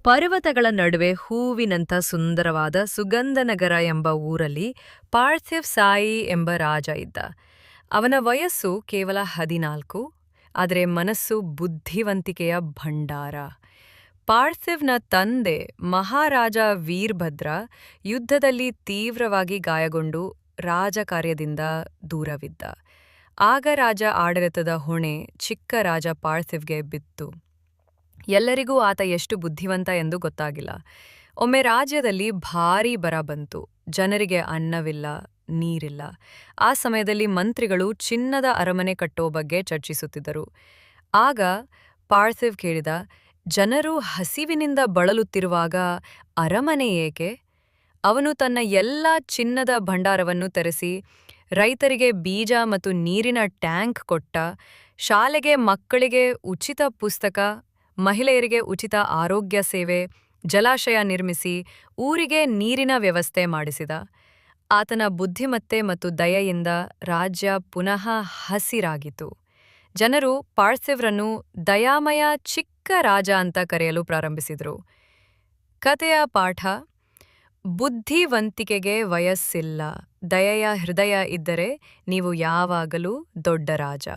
ಪರ್ವತಗಳ ನಡುವೆ ಹೂವಿನಂಥ ಸುಂದರವಾದ ಸುಗಂಧನಗರ ಎಂಬ ಊರಲ್ಲಿ ಪಾರ್ಥಿವ್ ಸಾಯಿ ಎಂಬ ರಾಜ ಇದ್ದ. ಅವನ ವಯಸ್ಸು ಕೇವಲ 14, ಆದರೆ ಮನಸ್ಸು ಬುದ್ಧಿವಂತಿಕೆಯ ಭಂಡಾರ. ಪಾರ್ಥಿವ್ನ ತಂದೆ ಮಹಾರಾಜ ವೀರಭದ್ರ ಯುದ್ಧದಲ್ಲಿ ತೀವ್ರವಾಗಿ ಗಾಯಗೊಂಡು ರಾಜಕಾರ್ಯದಿಂದ ದೂರವಿದ್ದ. ಆಗ ರಾಜ ಆಡಳಿತದ ಹೊಣೆ ಚಿಕ್ಕ ರಾಜ ಪಾರ್ಥಿವ್ಗೆ ಬಿತ್ತು. ಎಲ್ಲರಿಗೂ ಆತ ಎಷ್ಟು ಬುದ್ಧಿವಂತ ಎಂದು ಗೊತ್ತಾಗಿಲ್ಲ. ಒಮ್ಮೆ ರಾಜ್ಯದಲ್ಲಿ ಭಾರೀ ಬರ ಬಂತು. ಜನರಿಗೆ ಅನ್ನವಿಲ್ಲ, ನೀರಿಲ್ಲ. ಆ ಸಮಯದಲ್ಲಿ ಮಂತ್ರಿಗಳು ಚಿನ್ನದ ಅರಮನೆ ಕಟ್ಟೋ ಬಗ್ಗೆ ಚರ್ಚಿಸುತ್ತಿದ್ದರು. ಆಗ ಪಾರ್ಥಿವ್ ಕೇಳಿದ, ಜನರು ಹಸಿವಿನಿಂದ ಬಳಲುತ್ತಿರುವಾಗ ಅರಮನೆ ಏಕೆ? ಅವನು ತನ್ನ ಎಲ್ಲ ಚಿನ್ನದ ಭಂಡಾರವನ್ನು ತೆರೆಸಿ ರೈತರಿಗೆ ಬೀಜ ಮತ್ತು ನೀರಿನ ಟ್ಯಾಂಕ್ ಕೊಟ್ಟ. ಶಾಲೆಗೆ ಮಕ್ಕಳಿಗೆ ಉಚಿತ ಪುಸ್ತಕ, ಮಹಿಳೆಯರಿಗೆ ಉಚಿತ ಆರೋಗ್ಯ ಸೇವೆ, ಜಲಾಶಯ ನಿರ್ಮಿಸಿ ಊರಿಗೆ ನೀರಿನ ವ್ಯವಸ್ಥೆ ಮಾಡಿಸಿದ. ಆತನ ಬುದ್ಧಿಮತ್ತೆ ಮತ್ತು ದಯೆಯಿಂದ ರಾಜ್ಯ ಪುನಃ ಹಸಿರಾಗಿತು. ಜನರು ಪಾರ್ಥಿವ್ರನ್ನು ದಯಾಮಯ ಚಿಕ್ಕ ರಾಜ ಅಂತ ಕರೆಯಲು ಪ್ರಾರಂಭಿಸಿದರು. ಕಥೆಯ ಪಾಠ: ಬುದ್ಧಿವಂತಿಕೆಗೆ ವಯಸ್ಸಿಲ್ಲ, ದಯೆಯ ಹೃದಯ ಇದ್ದರೆ ನೀವು ಯಾವಾಗಲೂ ದೊಡ್ಡ ರಾಜ.